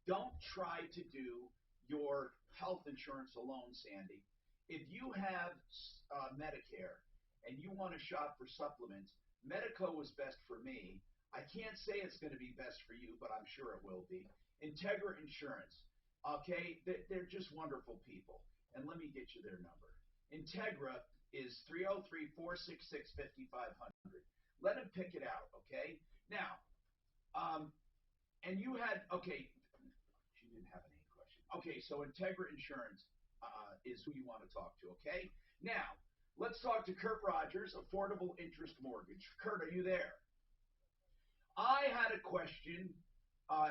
Don't try to do your health insurance alone, Sandy. If you have Medicare and you want to shop for supplements, Medico was best for me. I can't say it's going to be best for you, but I'm sure it will be. Integra Insurance, okay, they're just wonderful people. And let me get you their number. Integra is 303-466-5500. Let them pick it out, okay? Now, and you had, okay, she didn't have any question. Okay, so Integra Insurance is who you want to talk to, okay? Now, let's talk to Kurt Rogers, Affordable Interest Mortgage. Kurt, are you there? I had a question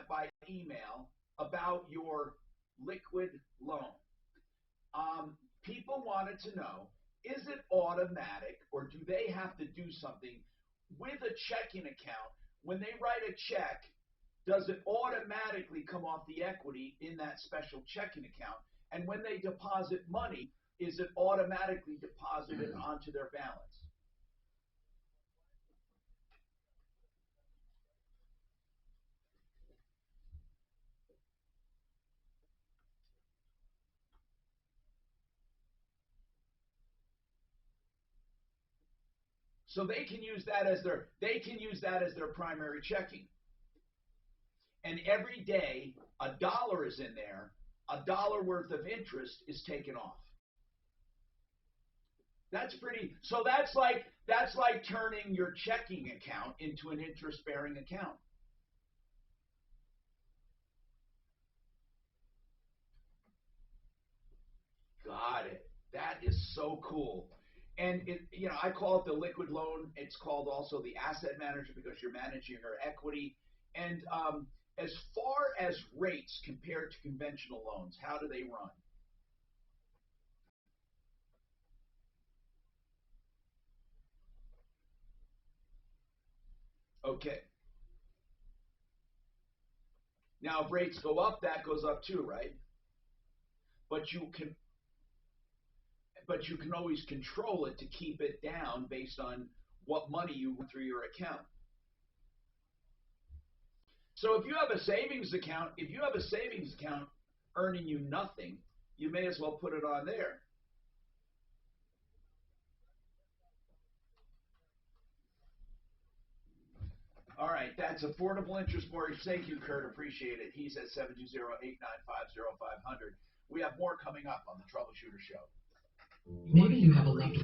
by email about your liquid loan. People wanted to know, is it automatic or do they have to do something with a checking account? When they write a check, does it automatically come off the equity in that special checking account? And when they deposit money, is it automatically deposited onto their balance? So they can use that as their primary checking. And every day a dollar is in there, a dollar worth of interest is taken off. That's pretty. So that's like turning your checking account into an interest-bearing account. Got it. That is so cool. And I call it the liquid loan. It's called also the asset manager because you're managing your equity. And as far as rates compared to conventional loans, how do they run? Okay. Now, if rates go up, that goes up too, right? But you can always control it to keep it down based on what money you run through your account. So if you have a savings account earning you nothing, you may as well put it on there. All right, that's affordable interest mortgage. Thank you, Kurt. Appreciate it. He's at 720-895-0500. We have more coming up on the Troubleshooter Show. Maybe you have a loved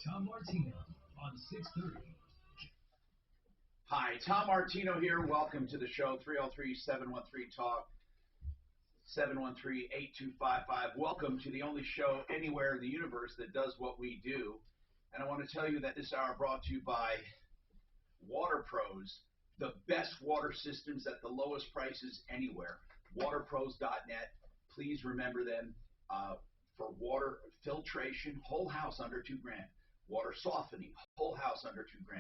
Tom Martino on 630. Hi, Tom Martino here. Welcome to the show, 303-713-TALK, 713-8255. Welcome to the only show anywhere in the universe that does what we do. And I want to tell you that this hour brought to you by Water Pros, the best water systems at the lowest prices anywhere. Waterpros.net. Please remember them for water filtration, whole house under $2,000. Water softening, whole house under $2,000.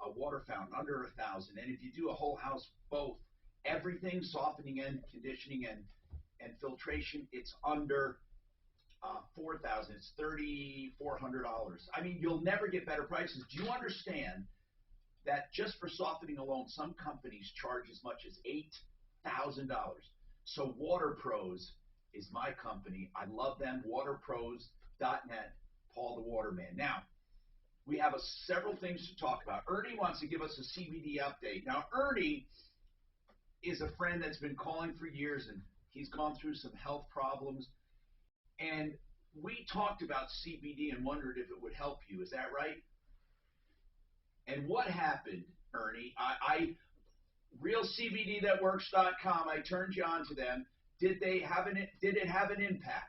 A water fountain under $1,000. And if you do a whole house, both, everything, softening and conditioning and filtration, it's under $4,000. It's $3,400. I mean, you'll never get better prices. Do you understand that just for softening alone, some companies charge as much as $8,000? So Water Pros is my company. I love them. Waterpros.net. Paul the Waterman. Now, we have several things to talk about. Ernie wants to give us a CBD update. Now, Ernie is a friend that's been calling for years, and he's gone through some health problems. And we talked about CBD and wondered if it would help you. Is that right? And what happened, Ernie? RealCBDThatWorks.com, I turned you on to them. Did it have an impact?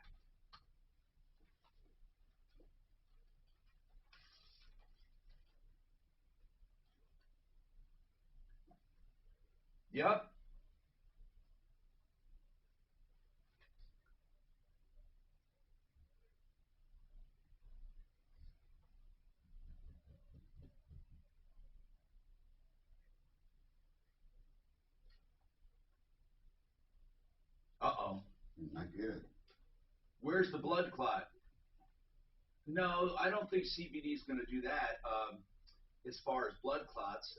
Yep. Uh-oh. Not good. Where's the blood clot? No, I don't think CBD is going to do that as far as blood clots.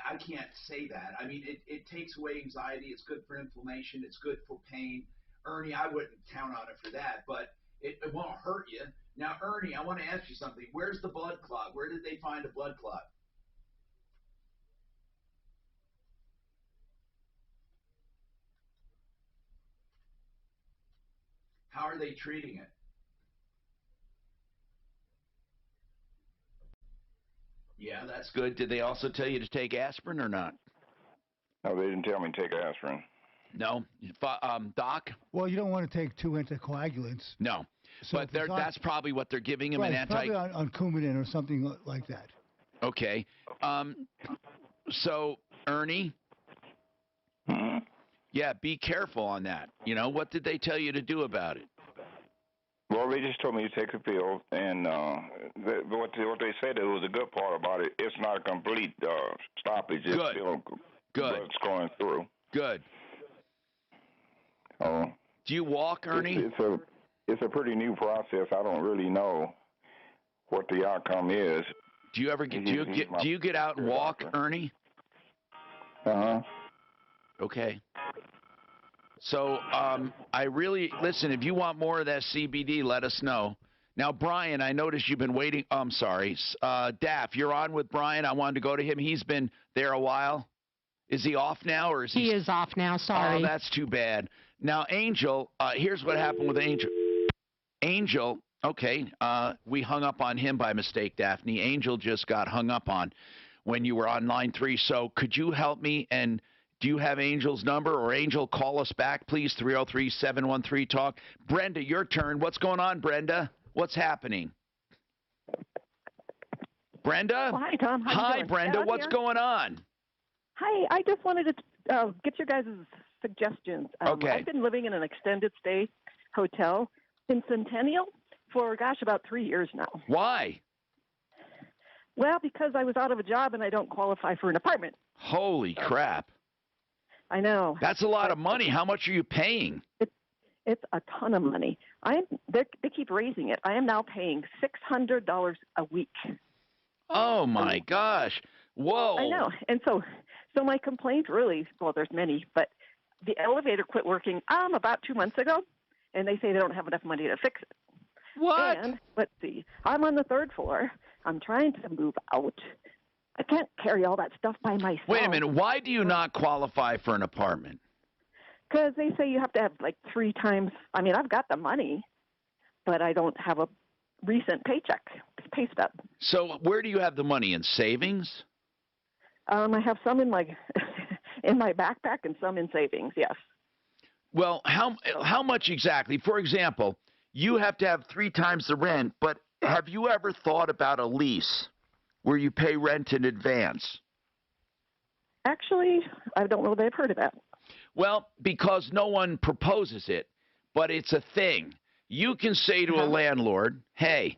I can't say that. I mean, it takes away anxiety. It's good for inflammation. It's good for pain. Ernie, I wouldn't count on it for that, but it won't hurt you. Now, Ernie, I want to ask you something. Where's the blood clot? Where did they find a blood clot? How are they treating it? Yeah, that's good. Did they also tell you to take aspirin or not? No, they didn't tell me to take aspirin. No? Doc? Well, you don't want to take two anticoagulants. No. So But that's probably what they're giving him, right, an probably on Coumadin or something like that. Okay. So, Ernie? Mm-hmm. Yeah, be careful on that. What did they tell you to do about it? Well, they just told me to take the pill, and what they said, it was a good part about it. It's not a complete stoppage. It's Good. Still Good. blood's going through. Good. Oh. Do you walk, Ernie? It's a pretty new process. I don't really know what the outcome is. Do you ever do you get out and walk, doctor. Ernie? Uh-huh. Okay. So listen, if you want more of that CBD, let us know. Now, Brian, I noticed you've been waiting. I'm sorry. Daff, you're on with Brian. I wanted to go to him. He's been there a while. Is he off now, or is he? He is off now. Sorry. Oh, that's too bad. Now, Angel, here's what happened with Angel. Angel, okay, we hung up on him by mistake, Daphne. Angel just got hung up on when you were on line 3. So could you help me? And do you have Angel's number? Or Angel, call us back, please, 303-713-TALK. Brenda, your turn. What's going on, Brenda? What's happening? Brenda? Well, hi, Tom. How you Hi, doing? Brenda. Down What's here? going on? Hi. I just wanted to get your guys' suggestions. Okay. I've been living in an extended stay hotel in Centennial for, about 3 years now. Why? Well, because I was out of a job and I don't qualify for an apartment. Holy crap. I know. That's a lot of money. How much are you paying? It's a ton of money. They keep raising it. I am now paying $600 a week. Oh, my gosh. Whoa. I know. And so my complaint really, well, there's many, but the elevator quit working about 2 months ago, and they say they don't have enough money to fix it. What? And let's see, I'm on the 3rd floor. I'm trying to move out. I can't carry all that stuff by myself. Wait a minute. Why do you not qualify for an apartment? Because they say you have to have 3 times. I mean, I've got the money, but I don't have a recent paycheck pay stub. So where do you have the money? In savings? I have some in my in my backpack and some in savings. Yes. Well, how much exactly? For example, you have to have 3 times the rent, but have you ever thought about a lease where you pay rent in advance? Actually, I don't know that I've heard of that. Well, because no one proposes it, but it's a thing. You can say to a landlord, hey,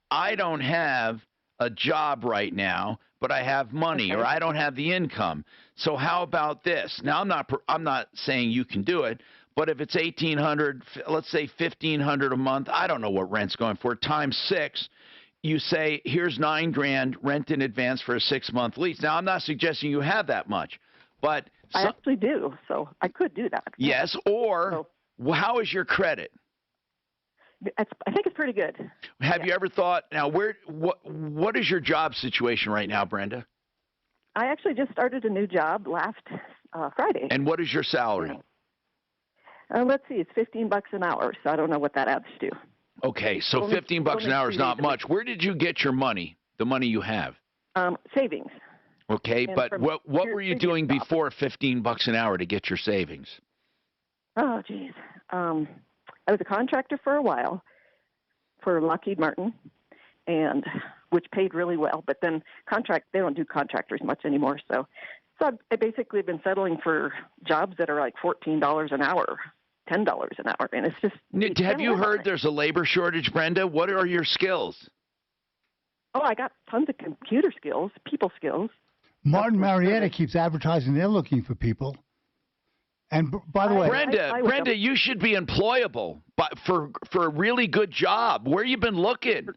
I don't have a job right now, but I have money, or I don't have the income. So how about this? Now, I'm not saying you can do it, but if it's $1,800, let's say $1,500 a month, I don't know what rent's going for, times 6, you say, here's $9,000 rent in advance for a 6-month lease. Now, I'm not suggesting you have that much, but I actually do, so I could do that. Yes, or how is your credit? I think it's pretty good. Have you ever thought, now, what is your job situation right now, Brenda? I actually just started a new job last Friday. And what is your salary? Let's see, it's $15 an hour, so I don't know what that adds to. Okay, so $15 an hour is not much. Where did you get your money, the money you have? Savings. Okay, And but what were you doing job. before $15 an hour to get your savings? Oh, geez. I was a contractor for a while for Lockheed Martin, and which paid really well. But then they don't do contractors much anymore. So I basically have been settling for jobs that are like $14 an hour, $10 an hour, and it's just. Have you heard there's a labor shortage, Brenda? What are your skills? Oh, I got tons of computer skills, people skills. Martin Marietta keeps advertising they're looking for people. And by the way, Brenda, you should be employable, but for a really good job. Where you been looking?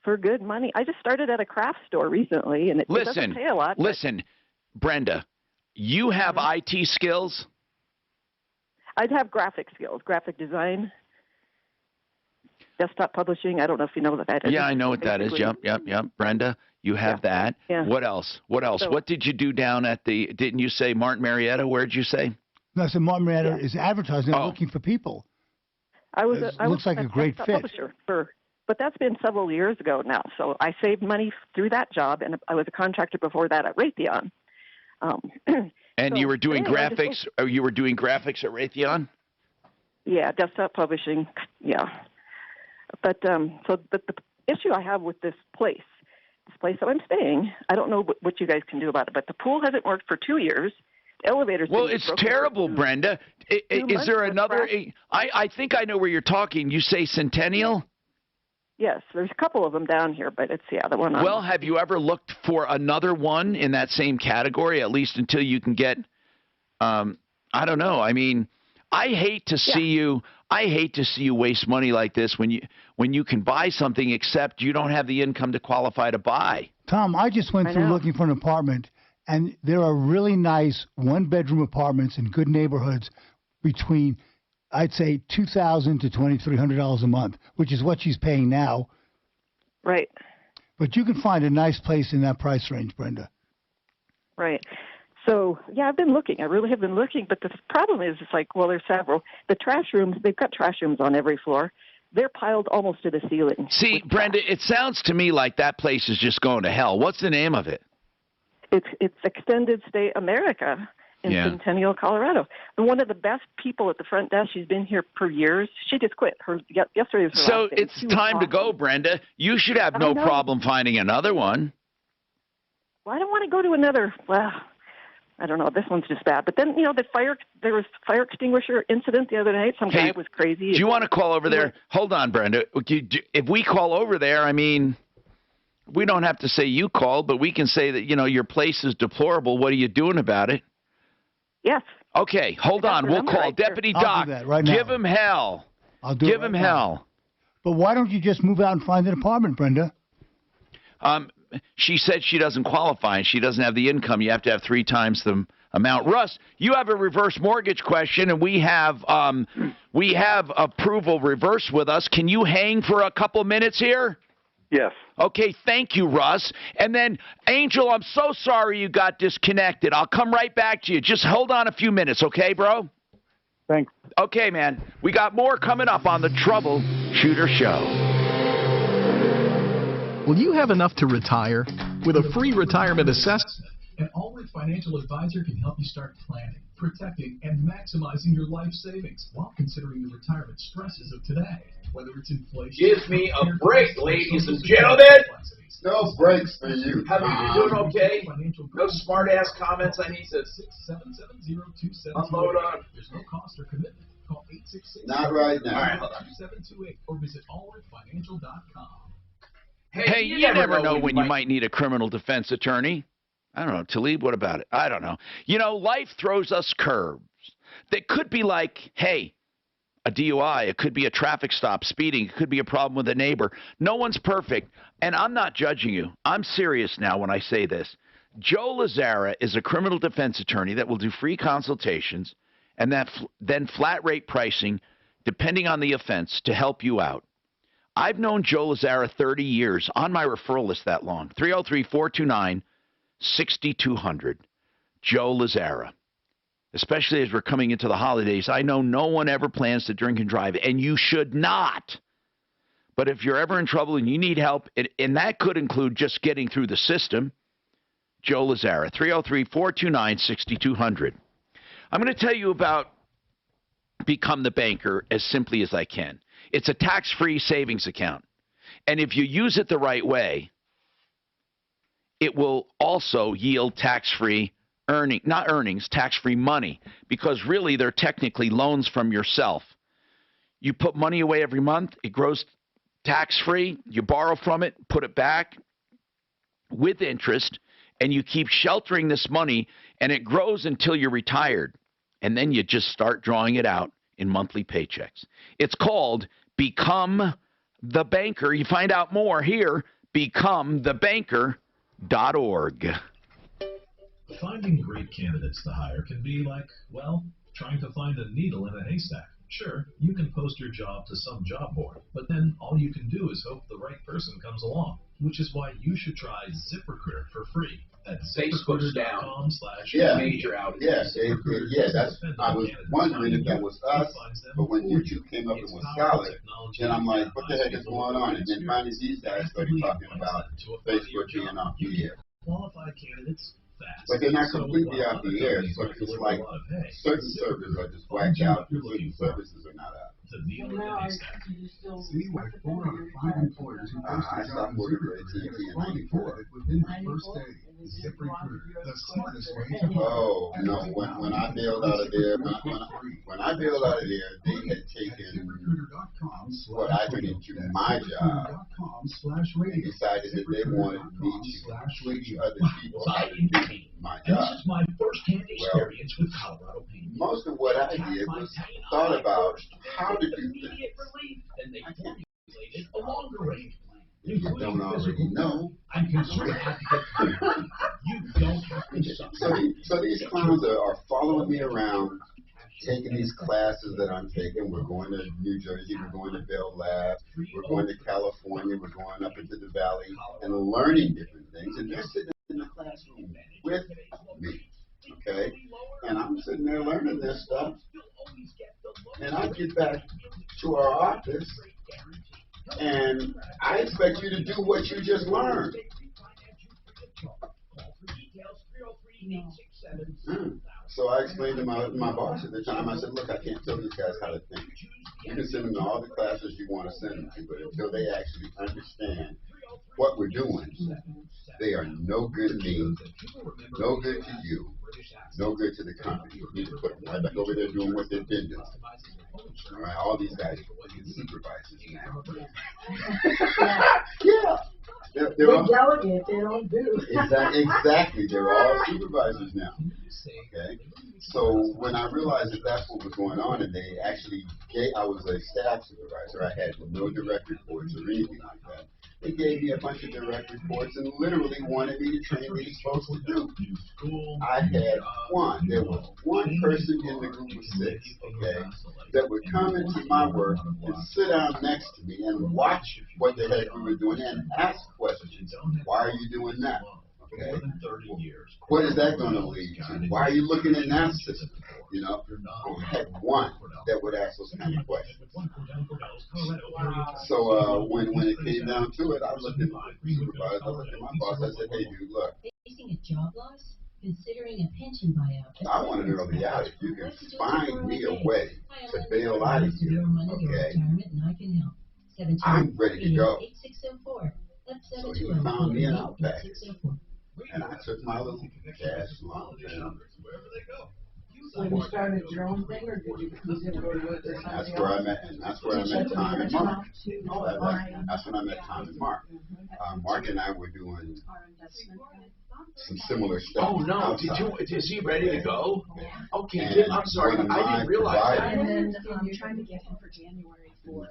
For good money. I just started at a craft store recently, and it doesn't pay a lot. Listen, Brenda, you have IT skills? I'd have graphic skills, graphic design, desktop publishing. I don't know if you know what that is. Yeah, I know what that is. Yep. Brenda, you have that. Yeah. What else? So, what did you do down at didn't you say Martin Marietta? Where did you say? No, so Martin Marietta is advertising they're looking for people. Looks like a great fit. Publisher but that's been several years ago now. So I saved money through that job, and I was a contractor before that at Raytheon. And you were doing graphics. You were doing graphics at Raytheon. Yeah, desktop publishing. Yeah, but the issue I have with this place that I'm staying, I don't know what you guys can do about it, but the pool hasn't worked for 2 years. The elevator's well, it's terrible, Brenda. Is there another? I think I know where you're talking. You say Centennial? Yes, there's a couple of them down here, but it's the one. Well, have you ever looked for another one in that same category, at least until you can get? I don't know. I mean, I hate to see you. I hate to see you waste money like this when you can buy something, except you don't have the income to qualify to buy. Tom, I just went through looking for an apartment, and there are really nice one-bedroom apartments in good neighborhoods between, I'd say, $2,000 to $2,300 a month, which is what she's paying now. Right. But you can find a nice place in that price range, Brenda. Right. So, yeah, I've been looking. I really have been looking. But the problem is, it's like, well, there's several. The trash rooms, they've got trash rooms on every floor. They're piled almost to the ceiling. See, Brenda, it sounds to me like that place is just going to hell. What's the name of it? It's Extended Stay America in Centennial, Colorado. And one of the best people at the front desk, she's been here for years. She just quit. Yesterday was her So last day. it's time to go, Brenda. You should have no problem finding another one. Well, I don't want to go to another. Well, I don't know. This one's just bad. But then, there was fire extinguisher incident the other night. Some guy was crazy. Do you want to call over there? Hold on, Brenda. If we call over there, I mean, we don't have to say you called, but we can say that, your place is deplorable. What are you doing about it? Yes. Okay, hold on. We'll call Deputy Doc. Give him hell. I'll do Give him hell. But why don't you just move out and find an apartment, Brenda? She said she doesn't qualify and she doesn't have the income. You have to have 3 times the amount. Russ, you have a reverse mortgage question, and we have approval reverse with us. Can you hang for a couple minutes here? Yes. Okay, thank you, Russ. And then, Angel, I'm so sorry you got disconnected. I'll come right back to you. Just hold on a few minutes, okay, bro? Thanks. Okay, man. We got more coming up on the Troubleshooter Show. Will you have enough to retire? With a free retirement assessment, An Allwyn financial advisor can help you start planning, protecting, and maximizing your life savings while considering the retirement stresses of today. Whether it's inflation... Give me a break, ladies and gentlemen! No breaks for you. How are you doing okay? No smart-ass comments I need to unload on? There's no cost or commitment. Call 866... Not right now. All right, hold on. 2728 or visit allwynfinancial.com. Hey, you never know when you might need a criminal defense attorney. I don't know. Talib, what about it? I don't know. You know, life throws us curves. That could be like, hey, a DUI. It could be a traffic stop, speeding. It could be a problem with a neighbor. No one's perfect. And I'm not judging you. I'm serious now when I say this. Joe Lazzara is a criminal defense attorney that will do free consultations and then flat rate pricing depending on the offense to help you out. I've known Joe Lazzara 30 years, on my referral list that long. 303-429-6200. Joe Lazzara. Especially as we're coming into the holidays, I know no one ever plans to drink and drive, and you should not. But if you're ever in trouble and you need help, and that could include just getting through the system, Joe Lazzara, 303-429-6200. I'm going to tell you about Become the Banker as simply as I can. It's a tax-free savings account. And if you use it the right way, it will also yield tax-free tax-free money, because really they're technically loans from yourself. You put money away every month, it grows tax-free, you borrow from it, put it back with interest, and you keep sheltering this money, and it grows until you're retired. And then you just start drawing it out in monthly paychecks. It's called Become the Banker. You find out more here, becomethebanker.org. Finding great candidates to hire can be like, well, trying to find a needle in a haystack. Sure, you can post your job to some job board, but then all you can do is hope the right person comes along, which is why you should try ZipRecruiter for free at Major outage. I was wondering if that was us, but when you two came up and was solid, then I'm like, what the heck is going on? And then finally these guys started talking about Facebook being off the air. Qualified candidates. But they're not completely off the air, so it's like certain servers are just whacked out, and certain services are not out. See, like 4 out of 5 employers who I stopped working for AT&T in '94. Within the first day, ZipRecruiter, the smartest way to Oh no! When I bailed out of there, when I bailed out of there, they had taken what I put into my job and decided that they wanted me to teach other people how to do my job. This is my first-hand experience with Colorado Pain. Most of what I did was thought about how to do things. And they formulated a longer-range plan. You don't already know. I'm concerned how to get you don't have to So these clowns are following me around, taking these classes that I'm taking. We're going to New Jersey, we're going to Bell Lab, we're going to California, we're going up into the valley and learning different things. And they're sitting in the classroom with me, okay? And I'm sitting there learning this stuff. And I get back to our office, and I expect you to do what you just learned. So I explained to my boss at the time, I said, look, I can't tell these guys how to think. You can send them to all the classes you want to send them to, but until they actually understand what we're doing, they are no good to me, no good to you, no good to the company. You need to put them right back over there doing what they've been doing. All right, all these guys are supervisors now. Yeah. They're all delegate, they don't do. Exactly. They're all supervisors now. Okay. So when I realized that that's what was going on, and they actually I was a staff supervisor. I had no direct reports or anything like that. They gave me a bunch of direct reports and literally wanted me to train these folks to do. I had one. There was one person in the group of 6, okay, that would come into my work and sit down next to me and watch what the heck we were doing and ask questions. Why are you doing that? Okay. More than 30 years. What is that going to lead to? Why are you looking in that system? You know, I had one that would ask those kind of questions. So when it came down to it, I looked at my supervisor, I looked at my boss, I said, hey, dude, look. Facing a job loss? Considering a pension buyout. I want an early out. If you can find me a way to bail out of here, okay, I'm ready to go. So he found me an out package. And I took my little cash lump and So you started your own thing, or did you go to it? that's where I met, Tom and Mark. That's when I met Tom and Mark. Mark and I were doing some similar stuff. Oh no! outside. Is he ready to go? Okay, And I'm sorry, one of I my didn't realize that. providers- And then you're trying to get him for January for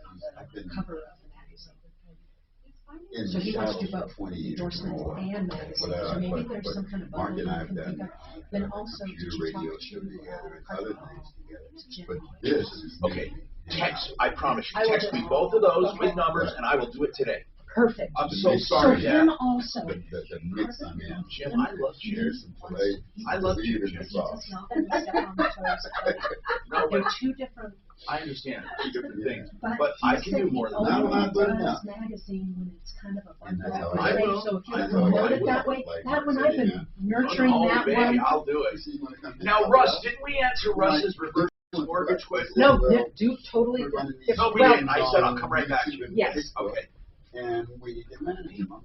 the cover of the magazine. In So the he wants shadows to do for both 20 years endorsements more. and But, magazine. So maybe but there's some kind of Mark and I have bundle you can done think of. Then also, did computer you talk radio to show together and our other client? things together. But this is Okay, text. I promise I you, will text do me it. both of those Okay. with numbers, and I will do it today. Perfect. I'm so So So sorry, him Dad. also. the mix I'm in. Jim, I love you. There's some play. I love you, Believe in Jim. the He sauce. does not want to step on the toes of No, They're but two different. I understand. Two different things. But But I he can said do he more than only that. I'm not good does enough. magazine when it's kind of a And that's how I will. So if you I promote will. it that way, Like, that one I've been yeah. nurturing Oh, that baby, one. I'll do it. See, when it comes to Now, stuff Russ, like didn't we answer Russ's reverse mortgage question? No, Well, do totally. No, we Well, didn't. I said I'll come right back to you. Yes. Okay. And we need to manage them.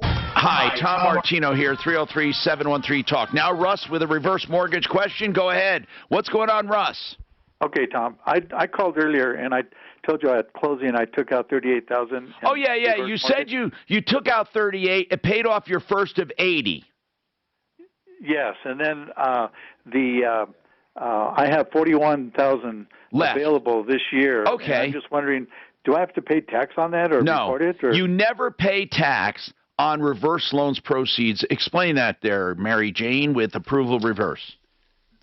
Hi, Tom Martino here, 303-713-TALK. Now, Russ with a reverse mortgage question. Go ahead. What's going on, Russ? Okay, Tom. I called earlier and I told you at closing I took out $38,000. Oh, yeah. You said you took out 38. It paid off your first of 80. Yes, and then I have 41,000 left available this year. Okay. And I'm just wondering, do I have to pay tax on that or No, report it? Or? You never pay tax on reverse loans proceeds. Explain that there, Mary Jane, with approval reverse.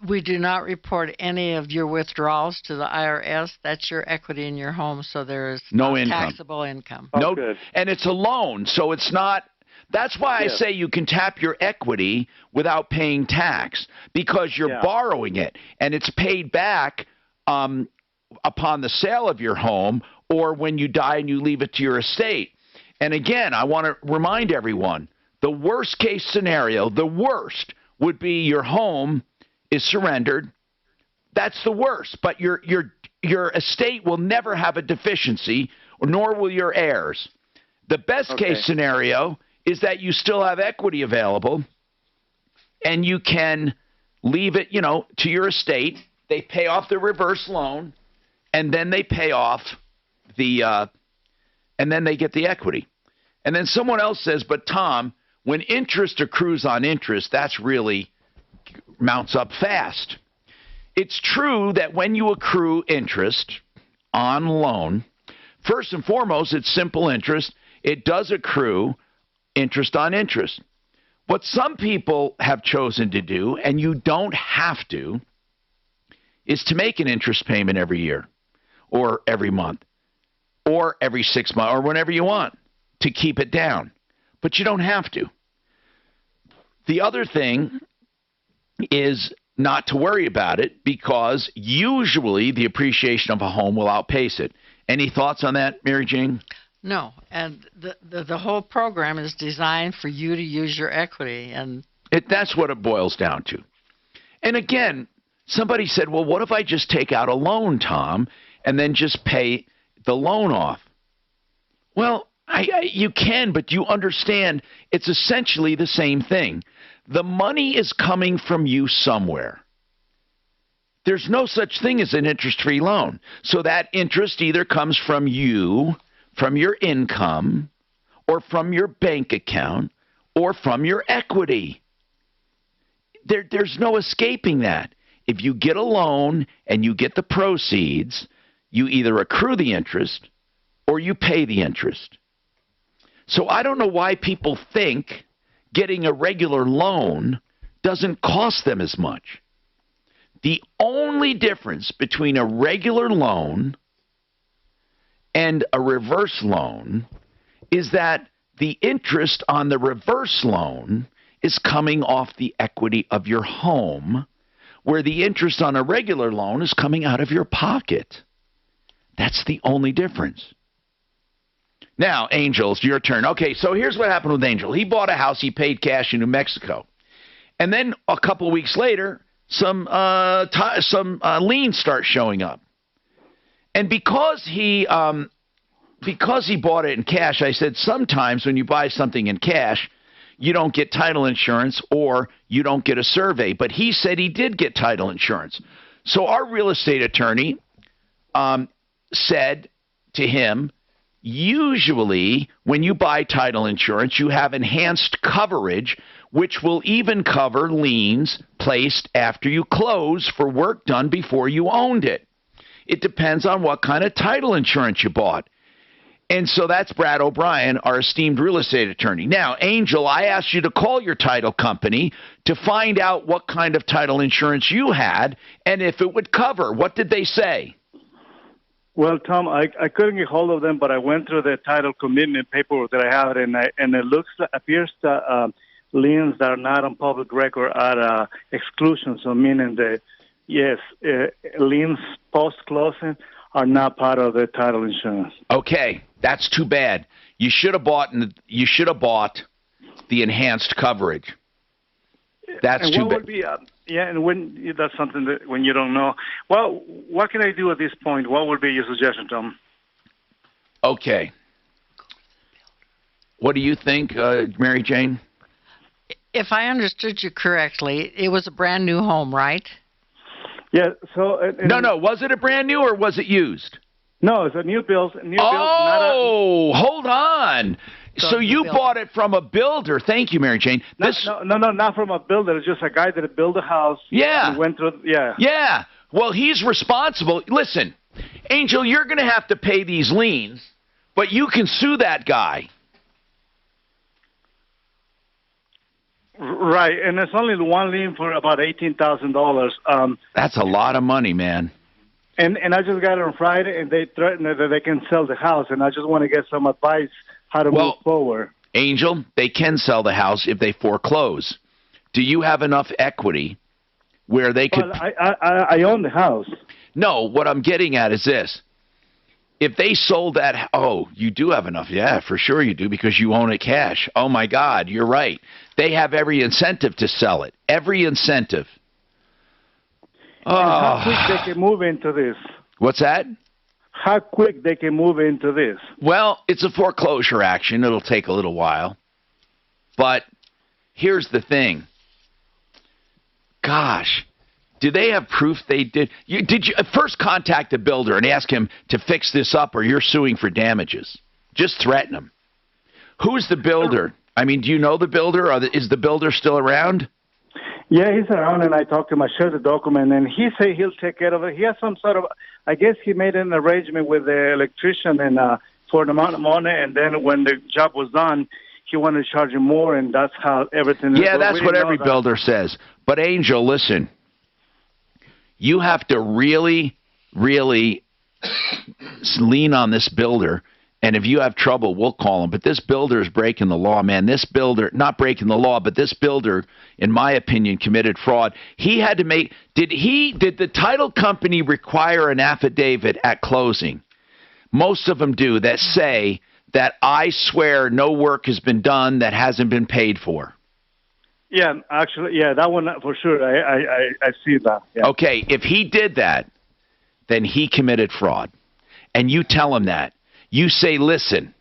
We do not report any of your withdrawals to the IRS. That's your equity in your home, so there is no income. taxable income. Oh, no, good. And it's a loan, so it's not. That's why Yes. I say you can tap your equity without paying tax because you're borrowing it, and it's paid back upon the sale of your home or when you die and you leave it to your estate. And again, I want to remind everyone, the worst case scenario, the worst would be your home is surrendered. That's the worst, but your estate will never have a deficiency, nor will your heirs. The best case scenario is that you still have equity available and you can leave it, to your estate. They pay off the reverse loan and then they pay off and then they get the equity. And then someone else says, but Tom, when interest accrues on interest, that's really mounts up fast. It's true that when you accrue interest on loan, first and foremost, it's simple interest. It does accrue interest on interest. What some people have chosen to do, and you don't have to, is to make an interest payment every year or every month or every 6 months or whenever you want to keep it down. But you don't have to. The other thing is not to worry about it because usually the appreciation of a home will outpace it. Any thoughts on that, Mary Jane? No, and the whole program is designed for you to use your equity, and that's what it boils down to. And again, somebody said, well, what if I just take out a loan, Tom, and then just pay the loan off? Well, you can, but you understand it's essentially the same thing. The money is coming from you somewhere. There's no such thing as an interest-free loan. So that interest either comes from you, from your income, or from your bank account, or from your equity. There's no escaping that. If you get a loan and you get the proceeds, you either accrue the interest or you pay the interest. So I don't know why people think getting a regular loan doesn't cost them as much. The only difference between a regular loan and a reverse loan is that the interest on the reverse loan is coming off the equity of your home, where the interest on a regular loan is coming out of your pocket. That's the only difference. Now, Angel, it's your turn. Okay, so here's what happened with Angel. He bought a house. He paid cash in New Mexico. And then a couple of weeks later, some liens start showing up. And because he bought it in cash, I said sometimes when you buy something in cash, you don't get title insurance or you don't get a survey. But he said he did get title insurance. So our real estate attorney said to him, usually when you buy title insurance, you have enhanced coverage, which will even cover liens placed after you close for work done before you owned it. It depends on what kind of title insurance you bought. And so that's Brad O'Brien, our esteemed real estate attorney. Now, Angel, I asked you to call your title company to find out what kind of title insurance you had and if it would cover. What did they say? Well, Tom, I couldn't get hold of them, but I went through the title commitment paperwork that I have, and it appears that liens that are not on public record are exclusions. So meaning that yes, liens post closing are not part of the title insurance. Okay, that's too bad. You should have bought the enhanced coverage. That's and too what bad. Would be, and when that's something that when you don't know. Well, what can I do at this point? What would be your suggestion, Tom? Okay. What do you think, Mary Jane? If I understood you correctly, it was a brand new home, right? Yeah. So no. Was it a brand new or was it used? No, it's a new build. Hold on. So you bought it from a builder. Thank you, Mary Jane. No, not from a builder. It's just a guy that built a house. Yeah. Went through. Yeah. Yeah. Well, he's responsible. Listen, Angel, you're going to have to pay these liens, but you can sue that guy. Right, and it's only one lien for about $18,000. That's a lot of money, man. And I just got it on Friday, and they threatened that they can sell the house, and I just want to get some advice how to move forward. Angel, they can sell the house if they foreclose. Do you have enough equity where they could? Well, I own the house. No, what I'm getting at is this. If they sold that, you do have enough. Yeah, for sure you do because you own it cash. Oh, my God, you're right. They have every incentive to sell it. Every incentive. How quick they can move into this? What's that? How quick they can move into this? Well, it's a foreclosure action. It'll take a little while. But here's the thing. Gosh, do they have proof they did? Did you first contact the builder and ask him to fix this up or you're suing for damages? Just threaten him. Who's the builder? I mean, do you know the builder? Or is the builder still around? Yeah, he's around, and I talked to him. I shared the document, and he said he'll take care of it. He has some sort of, I guess he made an arrangement with the electrician and for the amount of money, and then when the job was done, he wanted to charge him more, and that's how everything. Yeah, that's what every builder says. But Angel, listen, you have to really, really lean on this builder. And if you have trouble, we'll call him. But this builder is breaking the law, man. This builder, not breaking the law, but this builder, in my opinion, committed fraud. He had to make, did the title company require an affidavit at closing? Most of them do, that say that I swear no work has been done that hasn't been paid for. Yeah, actually, yeah, that one for sure. I see that. Yeah. Okay, if he did that, then he committed fraud. And you tell him that. You say, listen,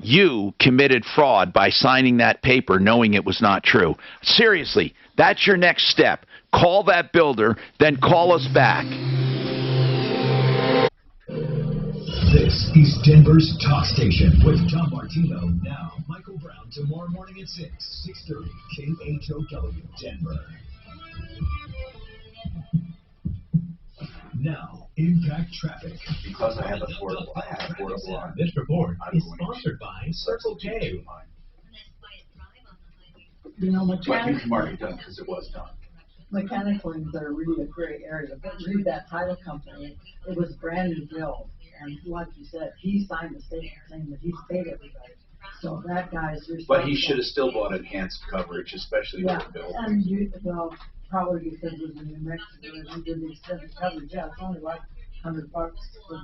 you committed fraud by signing that paper knowing it was not true. Seriously, that's your next step. Call that builder, then call us back. This is Denver's Talk Station with Tom Martino. Now, Michael Brown tomorrow morning at 6:30, KHOW, Denver. Now, Impact Traffic. Because I have affordable on. This report is sponsored by Circle K. You know, Well, I think Marty done because it was done. mechanical liens are really a gray area, but read that title company. It was brand new bill, and like you said, he signed the statement saying that he's paid everybody. So that guy's responsible. But he should have still bought enhanced coverage, especially Yeah, for the building. and you, well, probably because it was in New Mexico and he did the extended coverage. Yeah, it's only like $100 for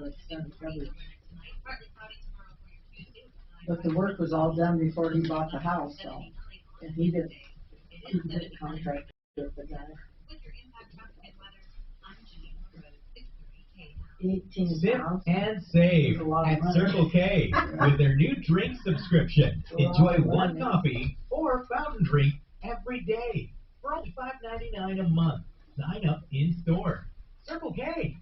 the extended coverage. But the work was all done before he bought the house, so, and he didn't contract with the guy. 18 pounds. And save at Circle K with their new drink subscription. Enjoy one coffee or fountain drink every day for only $5.99 a month. Sign up in store. Circle K.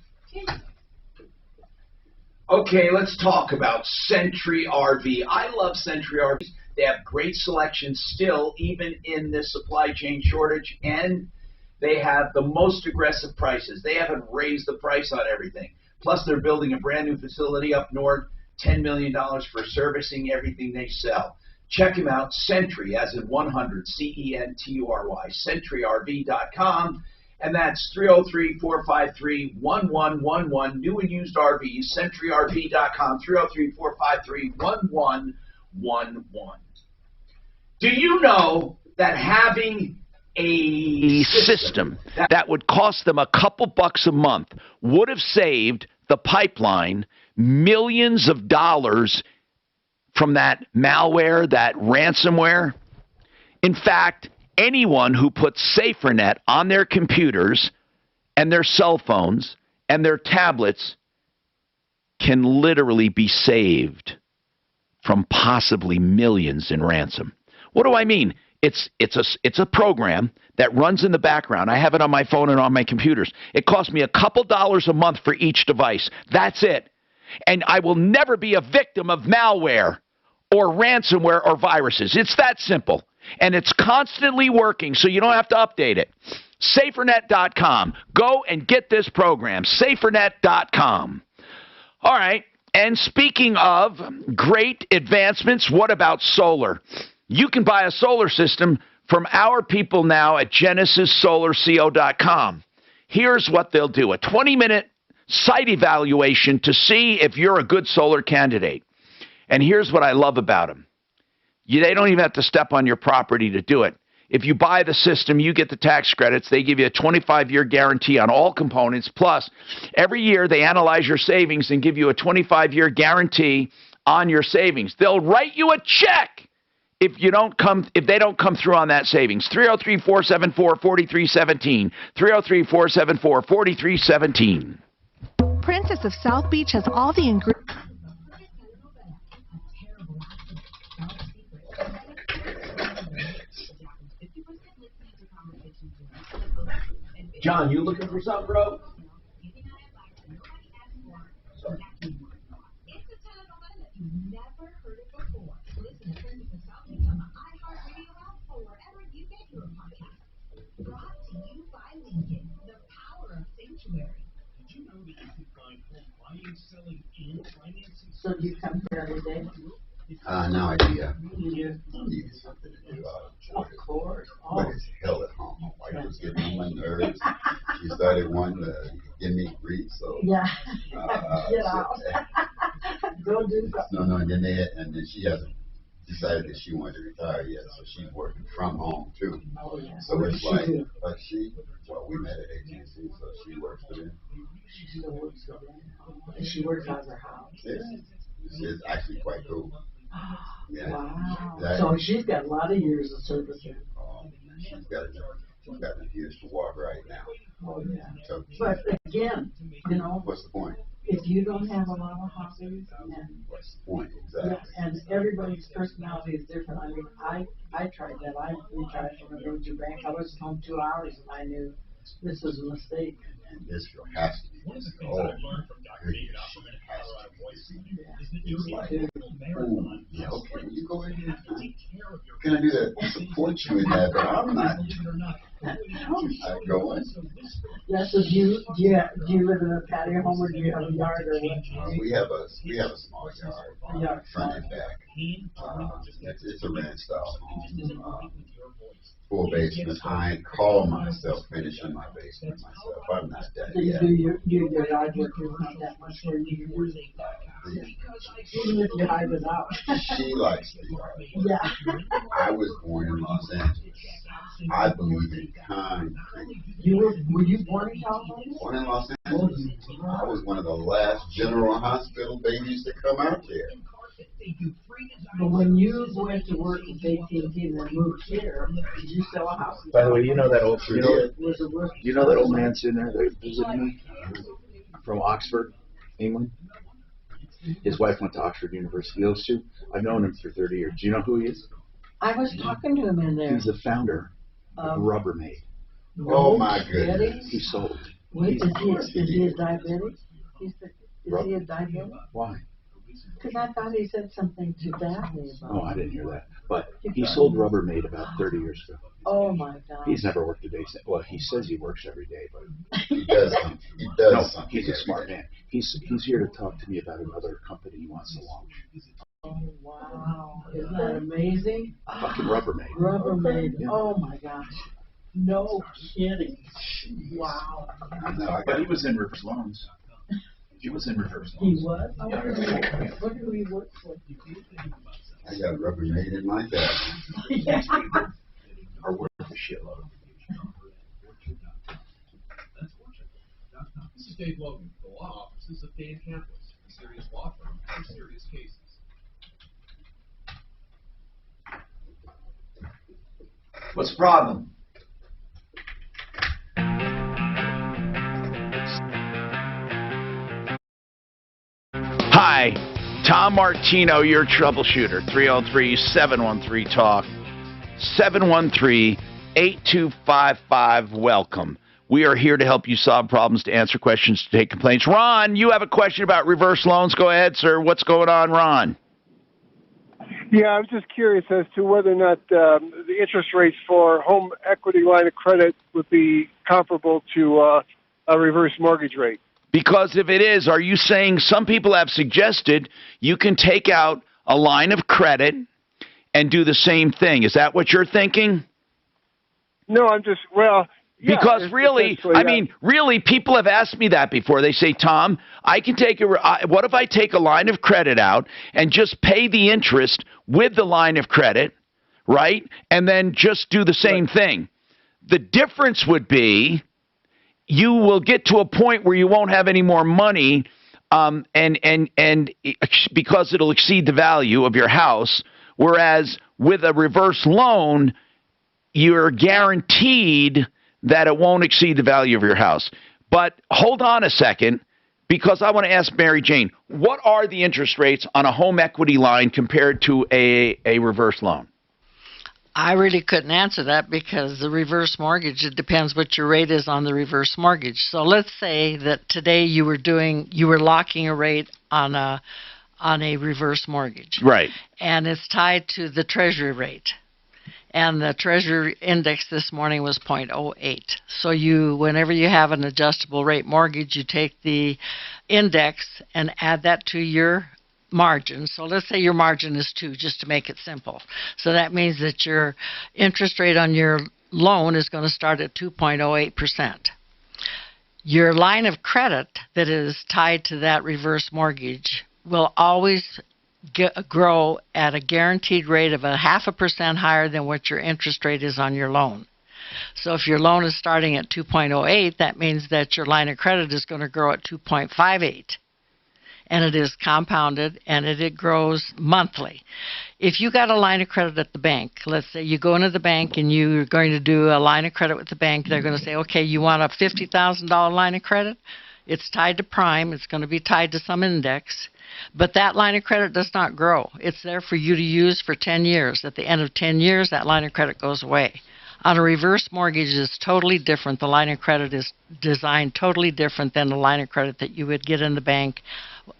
Okay, let's talk about Century RV. I love Century RVs. They have great selection still, even in this supply chain shortage, and they have the most aggressive prices. They haven't raised the price on everything. Plus, they're building a brand new facility up north, $10 million for servicing everything they sell. Check them out, Century, as in 100, C-E-N-T-U-R-Y, CentryRV.com. And that's 303-453-1111, new and used RVs, CentryRV.com, 303-453-1111. Do you know that having a system that would cost them a couple bucks a month would have saved the pipeline millions of dollars from that malware, that ransomware? In fact, anyone who puts SaferNet on their computers and their cell phones and their tablets can literally be saved from possibly millions in ransom. What do I mean? It's a program that runs in the background. I have it on my phone and on my computers. It costs me a couple dollars a month for each device. That's it. And I will never be a victim of malware or ransomware or viruses. It's that simple. And it's constantly working, so you don't have to update it. SaferNet.com. Go and get this program. SaferNet.com. All right. And speaking of great advancements, what about solar? You can buy a solar system from our people now at GenesisSolarCO.com. Here's what they'll do. A 20-minute site evaluation to see if you're a good solar candidate. And here's what I love about them. They don't even have to step on your property to do it. If you buy the system, you get the tax credits. They give you a 25-year guarantee on all components. Plus, every year they analyze your savings and give you a 25-year guarantee on your savings. They'll write you a check if they don't come through on that savings. 303-474-4317. 303-474-4317. Princess of South Beach has all the ingredients. John, you looking for something, bro? Sorry. So do you come here every day? No idea. You do? Needed something to do out Of course. But it's hell at home. My wife was getting on my nerves. She started wanting to give me grief, so. Yeah. Get out. Go do something. No, and then she hasn't decided that she wanted to retire yet, so she's working from home too. Oh, yeah. So it's like, we met at AT&T, so she works for them. She still works for them. And she works out of her house. Yeah. It's actually quite cool. Yeah. Wow. That, So she's got a lot of years of service here. She's got enough years to walk right now. Oh, yeah. So But again, what's the point? if you don't have a lot of hobbies and What's the point? Exactly. yeah, and everybody's personality is different. I mean, I tried that. I retired from a go-to bank. I was home 2 hours and I knew this was a mistake. And this has to be. Oh, yeah, okay. You go ahead. Can I do that? Support you in that, but I'm not going. Yes, so do you live in a patio home or do you have a yard or what? We have a small yard, Yeah. front and back. It's a ranch style home. full basement. I call myself finishing my basement myself. I'm not that So you yet. do your yard work, there's not that much where you can use it. Even if you hide it out. She likes the yard. Yeah. I was born in Los Angeles. I believe in concrete. Were you born in California? Born in Los Angeles. I was one of the last General Hospital babies to come out there. But when you went to work at AT&T and then moved here, did you sell a house? By the way, you know that old Was it worth you know that old man sitting there that visited me from Oxford, England? His wife went to Oxford University. Those two, I've known him for 30 years. Do you know who he is? I was talking to him in there. He's the founder of Rubbermaid. Oh my goodness. He sold. Wait, is he a diabetic? Is he a diabetic? Why? Because I thought he said something too badly about Oh, I didn't hear that. But he sold Rubbermaid about 30 years ago. Oh my God. He's never worked a day. Well, he says he works every day, but he does something. He does no, something. he's a smart man. He's here to talk to me about another company he wants to launch. Oh wow. Isn't that amazing? Fucking Rubbermaid. Rubbermaid. Yeah. Oh my gosh. No kidding. Wow. But he was in reverse loans. He was in reverse He loans. was? I wonder who he worked for. I got Rubbermaid in my family. Yeah. Are worth a shitload. This is Dave Logan, the law offices of Dan Campos, a serious law firm for serious cases. What's the problem? Hi, Tom Martino, your troubleshooter. 303-713-TALK. 713-8255. Welcome. We are here to help you solve problems, to answer questions, to take complaints. Ron, you have a question about reverse loans. Go ahead, sir. What's going on, Ron? Yeah, I was just curious as to whether or not the interest rates for home equity line of credit would be comparable to a reverse mortgage rate. Because if it is, are you saying some people have suggested you can take out a line of credit and do the same thing? Is that what you're thinking? No, I'm just, well... Yeah, because really, I mean, really, people have asked me that before. They say, Tom, I can take what if I take a line of credit out and just pay the interest with the line of credit, right? And then just do the same thing. The difference would be you will get to a point where you won't have any more money, and because it'll exceed the value of your house. Whereas with a reverse loan, you're guaranteed that it won't exceed the value of your house. But hold on a second, because I want to ask Mary Jane, what are the interest rates on a home equity line compared to a reverse loan? I really couldn't answer that because the reverse mortgage, it depends what your rate is on the reverse mortgage. So let's say that today you were locking a rate on a reverse mortgage. Right. And it's tied to the Treasury rate. And the Treasury index this morning was 0.08. So whenever you have an adjustable rate mortgage, you take the index and add that to your margin. So let's say your margin is 2, just to make it simple. So that means that your interest rate on your loan is going to start at 2.08%. Your line of credit that is tied to that reverse mortgage will always grow at a guaranteed rate of 0.5% higher than what your interest rate is on your loan. So if your loan is starting at 2.08, that means that your line of credit is going to grow at 2.58. And it is compounded, and it grows monthly. If you got a line of credit at the bank, let's say you go into the bank and you're going to do a line of credit with the bank, they're going to say, okay, you want a $50,000 line of credit? It's tied to prime. It's going to be tied to some index. But that line of credit does not grow. It's there for you to use for 10 years. At the end of 10 years, that line of credit goes away. On a reverse mortgage, it's totally different. The line of credit is designed totally different than the line of credit that you would get in the bank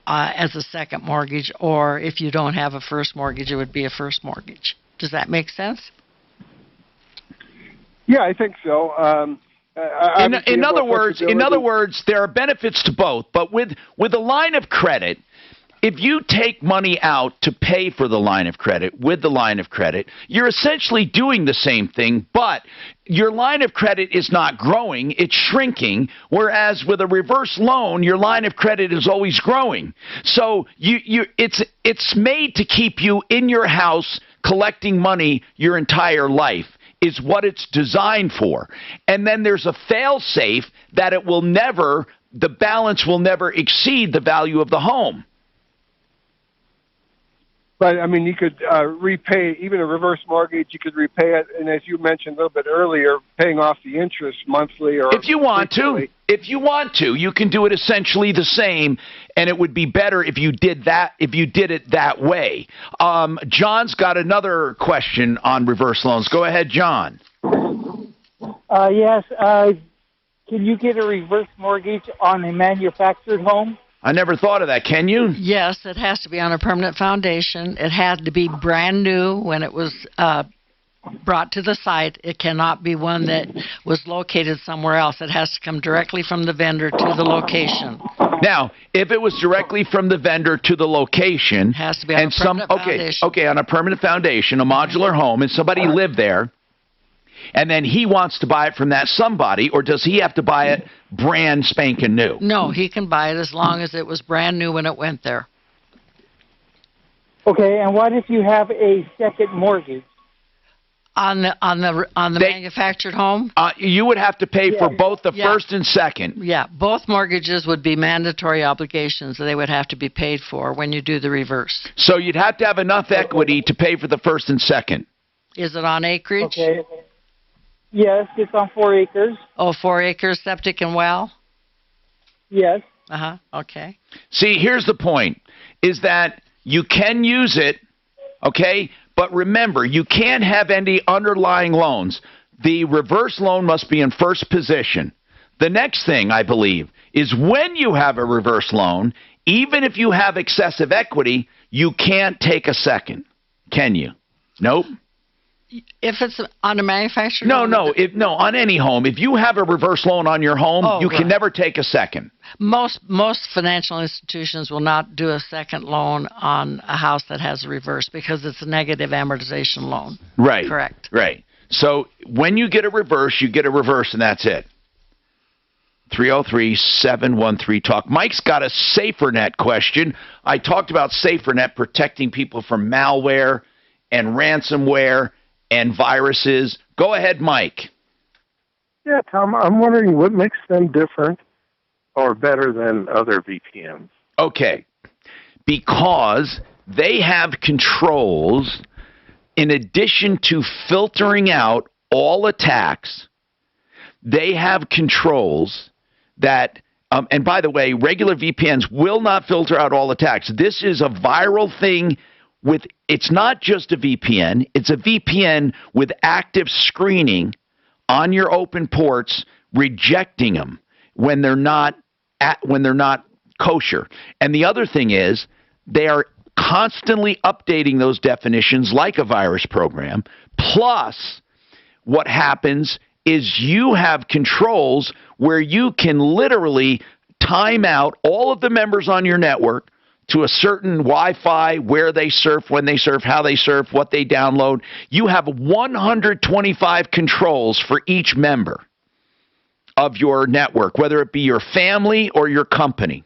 as a second mortgage, or if you don't have a first mortgage, it would be a first mortgage. Does that make sense? Yeah, I think so. In other words, there are benefits to both. But with a line of credit, if you take money out to pay for the line of credit with the line of credit, you're essentially doing the same thing, but your line of credit is not growing, it's shrinking, whereas with a reverse loan, your line of credit is always growing. So it's made to keep you in your house collecting money your entire life is what it's designed for. And then there's a fail-safe that the balance will never exceed the value of the home. But, I mean, you could repay, even a reverse mortgage, you could repay it, and as you mentioned a little bit earlier, paying off the interest monthly or if you want to. If you want to, you can do it essentially the same, and it would be better if you did it that way. John's got another question on reverse loans. Go ahead, John. Yes. Can you get a reverse mortgage on a manufactured home? I never thought of that. Can you? Yes, it has to be on a permanent foundation. It had to be brand new when it was brought to the site. It cannot be one that was located somewhere else. It has to come directly from the vendor to the location. Now, if it was directly from the vendor to the location, it has to be on a permanent foundation. Okay, on a permanent foundation, a modular home, and somebody lived there, and then he wants to buy it from that somebody, or does he have to buy it brand spanking new? No, he can buy it as long as it was brand new when it went there. Okay, and what if you have a second mortgage? On the manufactured home? You would have to pay for both the first and second. Yeah, both mortgages would be mandatory obligations. They would have to be paid for when you do the reverse. So you'd have to have enough equity to pay for the first and second. Is it on acreage? Okay. Yes, it's on 4 acres. Oh, 4 acres, septic and well? Yes. Okay. See, here's the point, is that you can use it, okay? But remember, you can't have any underlying loans. The reverse loan must be in first position. The next thing, I believe, is when you have a reverse loan, even if you have excessive equity, you can't take a second. Can you? Nope. If it's on a manufactured home? No, on any home. If you have a reverse loan on your home, you can never take a second. Most financial institutions will not do a second loan on a house that has a reverse because it's a negative amortization loan. Right. Correct. Right. So when you get a reverse, you get a reverse, and that's it. 303-713-TALK. Mike's got a SaferNet question. I talked about SaferNet protecting people from malware and ransomware and viruses. Go ahead, Mike. Yeah, Tom, I'm wondering what makes them different or better than other VPNs. Okay, because they have controls in addition to filtering out all attacks. They have controls that, and by the way, regular VPNs will not filter out all attacks. This is a viral thing. It's not just a VPN, it's a VPN with active screening on your open ports, rejecting them when they're not kosher. And the other thing is they are constantly updating those definitions like a virus program. Plus, what happens is you have controls where you can literally time out all of the members on your network to a certain Wi-Fi, where they surf, when they surf, how they surf, what they download. You have 125 controls for each member of your network, whether it be your family or your company.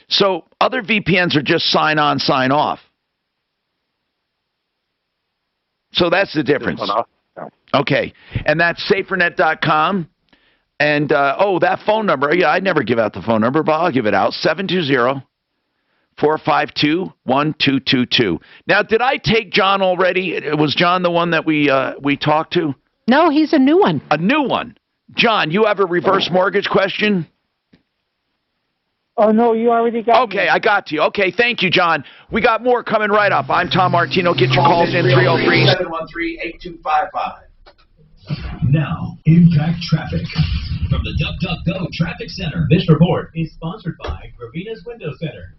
So other VPNs are just sign on, sign off. So that's the difference. Okay, and that's safernet.com. And, that phone number, I never give out the phone number, but I'll give it out, 720-452-1222. Now, did I take John already? Was John the one that we talked to? No, he's a new one. A new one. John, you have a reverse mortgage question? Oh, no, you already got me. Okay, I got to you. Okay, thank you, John. We got more coming right up. I'm Tom Martino. Get your calls in, 303-713-8255. Now, Impact Traffic. From the DuckDuckGo Traffic Center, this report is sponsored by Gravina's Window Center.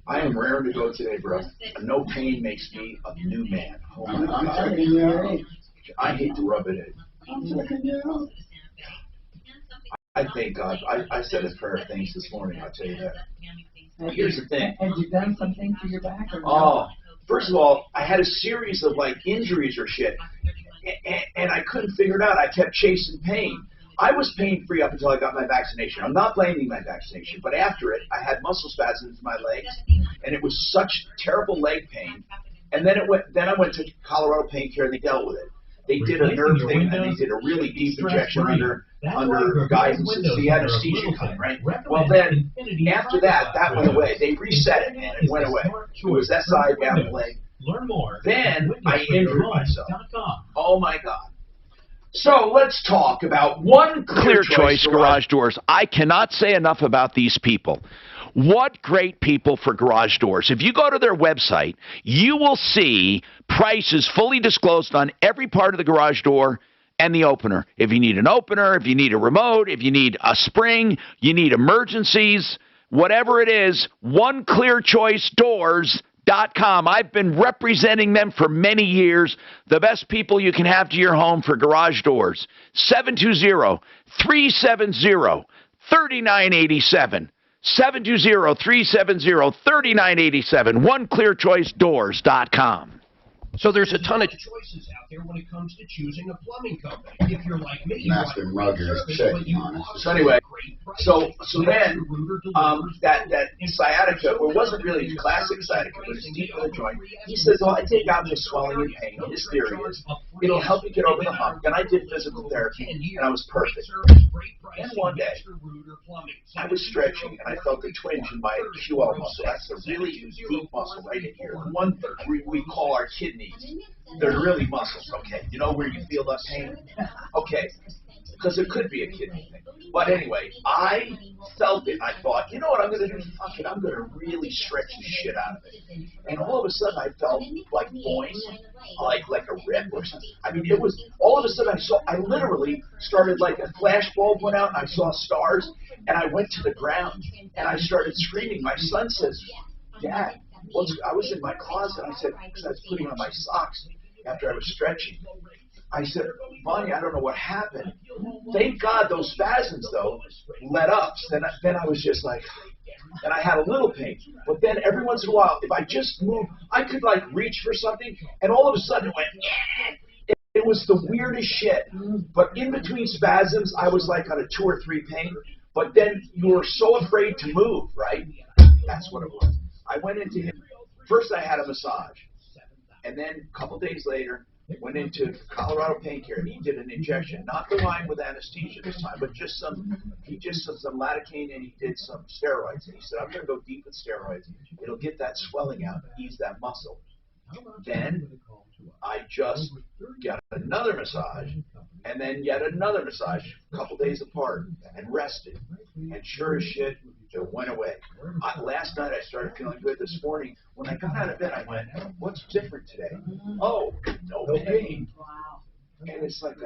I am raring to go today, bro. No pain makes me a new man. Oh my God. I hate to rub it in. I thank God. I said a prayer of thanks this morning, I'll tell you that. Here's the thing. Have you done something for your back? Or Oh, first of all, I had a series of like injuries or shit, and I couldn't figure it out. I kept chasing pain. I was pain-free up until I got my vaccination. I'm not blaming my vaccination, but after it, I had muscle spasms in my legs, and it was such terrible leg pain. And then I went to Colorado Pain Care, and they dealt with it. They did a nerve thing, and they did a really deep injection under guidance. It's the anesthesia kind, right? Well, then, after that went away. They reset it, and it went away. It was that side down the leg. Then I injured myself. Oh, my God. So let's talk about one Clear Choice garage doors. I cannot say enough about these people. What great people for garage doors. If you go to their website, you will see prices fully disclosed on every part of the garage door and the opener. If you need an opener, if you need a remote, if you need a spring, you need emergencies, whatever it is, OneClearChoiceDoors.com. I've been representing them for many years. The best people you can have to your home for garage doors. 720-370-3987. 720-370-3987. OneClearChoiceDoors.com. So there's a ton of choices out there when it comes to choosing a plumbing company. If you're like me, Master Mugger is checking on us. So anyway, so then that sciatica, well, it wasn't really classic sciatica, but it's deep in the joint. He says, "Oh, I take out the swelling and pain. His theory is it'll help you get over the hump." And I did physical therapy, and I was perfect. Then one day, I was stretching, and I felt a twinge in my QL muscle. That's a really deep muscle right in here. The one we call our kidneys. They're really muscles, okay? You know where you feel that pain? Okay, because it could be a kidney thing. But anyway, I felt it. I thought, you know what I'm going to do? Fuck it, I'm going to really stretch the shit out of it. And all of a sudden, I felt like boing, like a rip or something. I mean, it was, all of a sudden, I literally started like a flash bulb went out, and I saw stars, and I went to the ground, and I started screaming. My son says, "Dad," well, I was in my closet. I said, because I was putting on my socks after I was stretching. I said, "Bonnie, I don't know what happened." Thank God those spasms, though, let up. Then I was just like, and I had a little pain. But then every once in a while, if I just moved, I could like reach for something, and all of a sudden it went, it was the weirdest shit. But in between spasms, I was like on a 2 or 3 pain. But then you were so afraid to move, right? That's what it was. I went into him. First, I had a massage, and then a couple days later, went into Colorado Pain Care, and he did an injection, not the line with anesthesia this time, but just some lidocaine, and he did some steroids. And he said, "I'm going to go deep with steroids. It'll get that swelling out, ease that muscle." Then I just got another massage, and then yet another massage, a couple days apart, and rested. And sure as shit, it went away. Last night I started feeling good. This morning, when I got out of bed, I went, "What's different today?" Oh, no pain. And it's like,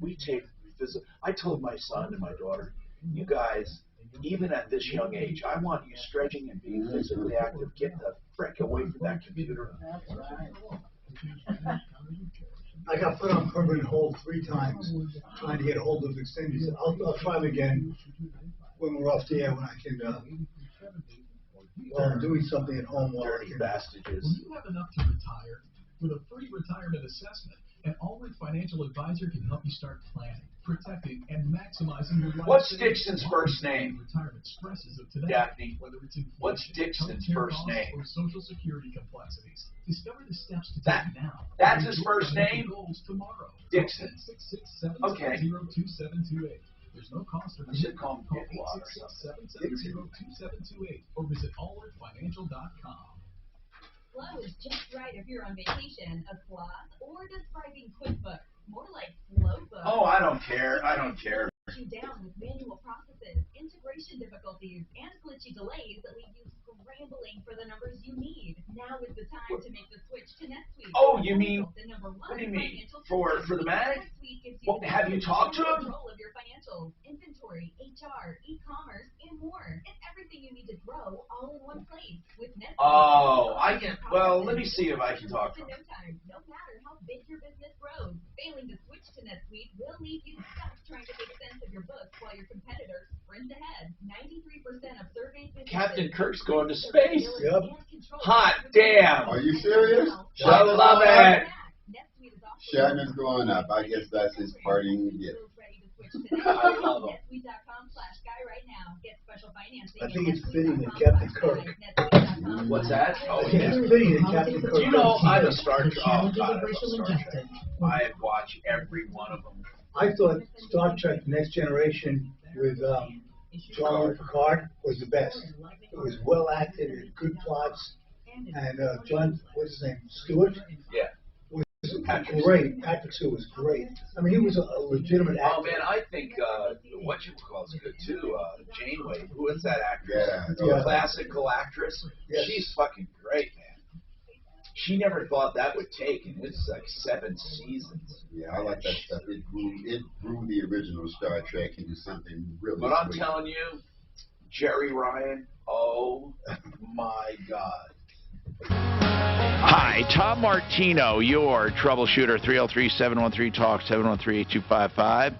we take physical. I told my son and my daughter, "You guys, even at this young age, I want you stretching and being physically active. Get the frick away from that computer." I got put on permanent hold 3 times trying to get a hold of extenders. I'll try them again when we're off the air, when I can, while I'm doing something at home. Dirty bastages. Will you have enough to retire? With a free retirement assessment, an Allred financial advisor can help you start planning, protecting, and maximizing your life. What's Dixon's first name? Retirement stresses of today. Daphne. Whether it's inflation, what's Dixon's first name? Or social security complexities. Discover the steps to take now. That's his first name? Goals tomorrow. Dixon. Okay. 866-770-2728. There's no cost or I should call him Dixon. 866-770-2728 or visit allredfinancial.com. Flow is just right if you're on vacation, a class, or describing QuickBooks. More like Flowbook. Oh, I don't care. I don't care. You down with manual processes, integrate calibration difficulties and glitchy delays that leave you scrambling for the numbers you need. Now is the time to make the switch to NetSuite. Oh, you mean, the #1 what do you mean? financial For the Mac? Well, have you talked to him? Control of your financials, inventory, HR, e-commerce, and more. It's everything you need to grow all in one place with NetSuite. Oh, I can. Well, let me see if I can talk to him. No time, no matter how big your business grows. Failing to switch to NetSuite will leave you stuck trying to make sense of your books while your competitors sprint ahead. 93% of surveyed businesses. Captain Kirk's going to space. Yep. Hot damn. Are you serious? I love it. Shatner's going up. I guess that's his parting gift. I love him. I think it's fitting that Captain Kirk. What's that? Oh, I think yeah. it's fitting that Captain Kirk. You know, I'm a Star Trek. Oh, God, I love Star Trek. I watch every one of them. I thought Star Trek: The Next Generation with Jean-Luc Picard was the best. It was well acted, it had good plots, and John, what's his name, Stewart? Yeah. Was great. Patrick Stewart was great. I mean, he was a legitimate actor. Oh man, I think what you call is good too. Janeway, who is that actress? Yeah. Classical actress. Yes. She's fucking great, man. She never thought that would take, and it's like 7 seasons. Yeah, I like that stuff. It grew the original Star Trek into something really. But I'm sweet. telling you, Jerry Ryan. Oh my God. Hi, Tom Martino, your troubleshooter, 303-713-TALK, 713-8255.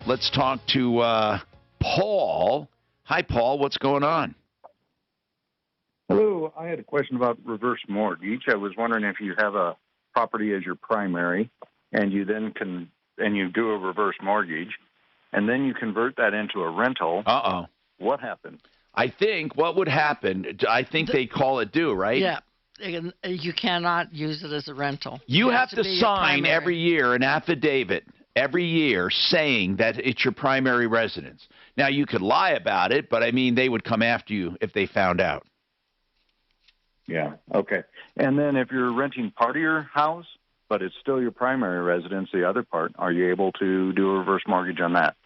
Let's talk to Paul. Hi, Paul. What's going on? Hello. I had a question about reverse mortgage. I was wondering if you have a property as your primary, and you then you do a reverse mortgage, and then you convert that into a rental. Uh-oh. What happened? I think what would happen, I think they call it due, right? Yeah. You cannot use it as a rental. You It has have to be your sign primary. every year an affidavit every year saying that it's your primary residence. Now, you could lie about it, but I mean, they would come after you if they found out. Yeah. Okay. And then if you're renting part of your house, but it's still your primary residence, the other part, are you able to do a reverse mortgage on that?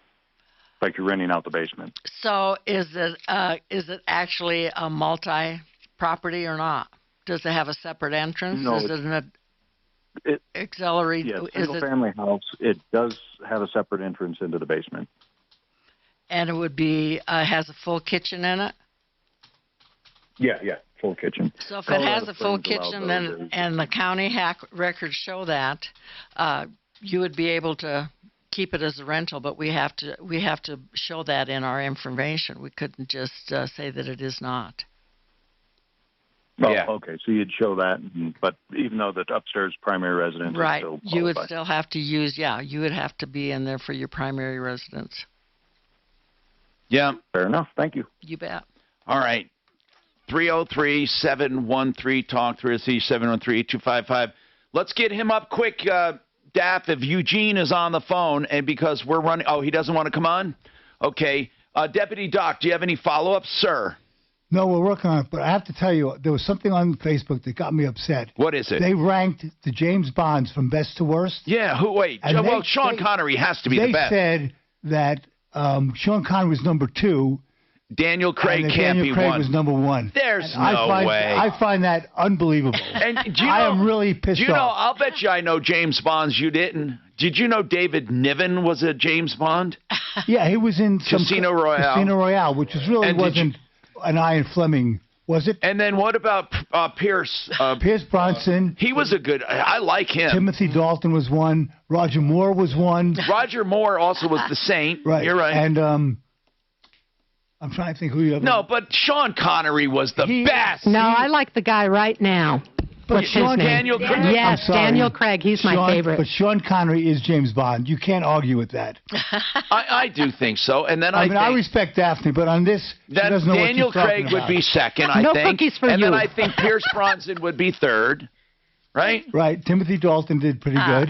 Like you're renting out the basement. So is it actually a multi-property or not? Does it have a separate entrance? No, Is it an auxiliary? Yeah, is single it, family house, it does have a separate entrance into the basement. and it would be has a full kitchen in it? Yeah, full kitchen. So if it has Colorado a full Springs allows kitchen, those. then and the county records show that, you would be able to keep it as a rental. But we have to show that in our information. We couldn't just say that it is not. Oh, Yeah. okay. So you'd show that, but even though the upstairs primary residence Right. is still You would qualified. still have to use. Yeah, you would have to be in there for your primary residence. Yeah. Fair enough. Thank you. You bet. All right. 303-713-TALK, 303-713-8255. Let's get him up quick, Daff, if Eugene is on the phone, and because we're running. Oh, he doesn't want to come on? Okay. Deputy Doc, do you have any follow-ups, sir? No, we're working on it, but I have to tell you, there was something on Facebook that got me upset. What is it? They ranked the James Bonds from best to worst. Yeah, wait. And Well, Sean Connery has to be the best. They said that Sean Connery was number 2. Daniel Craig and that can't Daniel be Craig one. was number 1. There's And no way. I find that unbelievable. And do you know, I am really pissed Do you know, off. I'll bet you I know James Bonds you didn't. Did you know David Niven was a James Bond? Yeah, he was in Casino Royale. Casino Royale, which really And did wasn't an Ian Fleming, was it? And then what about Pierce? Pierce Bronson. He was a good. I like him. Timothy Dalton was one. Roger Moore was one. Roger Moore also was the Saint. Right. You're right. And I'm trying to think who you have. No, but Sean Connery was the best. No, I like the guy right now. What's his name? Daniel Craig? Yes, I'm sorry. Daniel Craig. He's my favorite. But Sean Connery is James Bond. You can't argue with that. I do think so. And then I think mean, I respect Daphne, but on this, she that doesn't know Daniel what she's talking Craig would about. be second, I No think. cookies for and you. then I think Pierce Bronson would be third. Right? Right. Timothy Dalton did pretty good.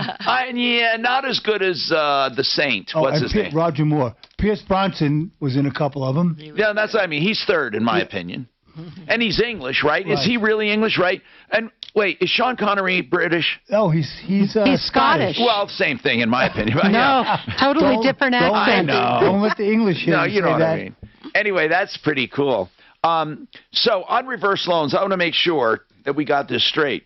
Yeah, not as good as the Saint. What's and his name? Roger Moore. Pierce Bronson was in a couple of them. Yeah, that's what I mean. He's third in my opinion. And he's English, right? Is he really English, right? And wait, is Sean Connery British? Oh, he's Scottish. Well, same thing in my opinion. But No, yeah. totally different accent. I know. Don't let the English hit No, you you know say what that. I mean. Anyway, that's pretty cool. So on reverse loans, I want to make sure that we got this straight.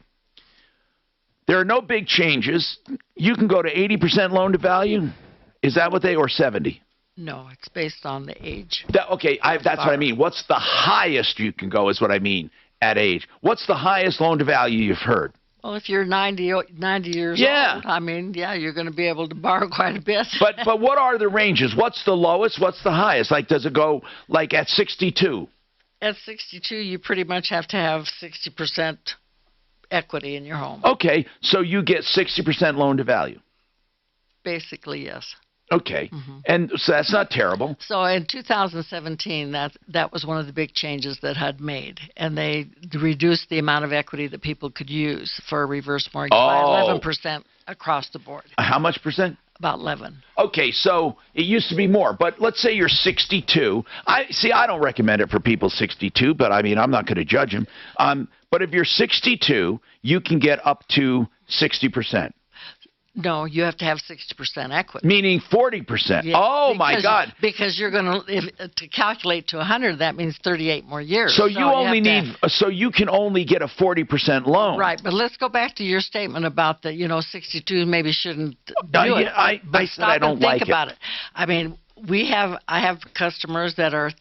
There are no big changes. You can go to 80% loan to value. Is that what or 70? No, it's based on the age. That's what I mean. What's the highest you can go is what I mean at age. What's the highest loan to value you've heard? Well, if you're 90 years old, I mean, you're going to be able to borrow quite a bit. But what are the ranges? What's the lowest? What's the highest? Like, does it go like at 62? At 62, you pretty much have to have 60% equity in your home. Okay, so you get 60% loan to value. Basically, yes. Okay, and so that's not terrible. So in 2017, that was one of the big changes that HUD made, and they reduced the amount of equity that people could use for a reverse mortgage by 11% across the board. How much percent? About 11. Okay, so it used to be more, but let's say you're 62. I don't recommend it for people 62, but I mean, I'm not going to judge them. But if you're 62, you can get up to 60%. No, you have to have 60% equity. Meaning 40%. Yeah, oh my God! Because you're going to calculate to 100. That means 38 more years. So you only need. So you can only get a 40% loan. Right, but let's go back to your statement about that. 62 maybe shouldn't do it. I said I don't like it. Think about it. I mean, I have customers that are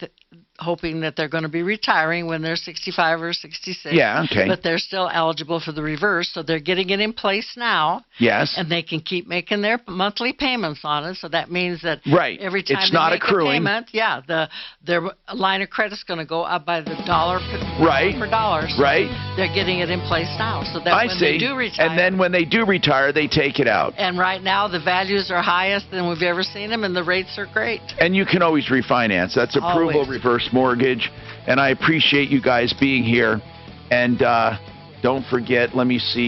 hoping that they're going to be retiring when they're 65 or 66. Yeah, okay. But they're still eligible for the reverse, so they're getting it in place now. Yes. And they can keep making their monthly payments on it, so that means that every time it's they not make accruing. a payment, their line of credit's going to go up by the dollar per dollar. So they're getting it in place now, so that when they do retire. And then when they do retire, they take it out. And right now, the values are highest than we've ever seen them, and the rates are great. And you can always refinance. That's approval reverse mortgage, and I appreciate you guys being here. And don't forget, let me see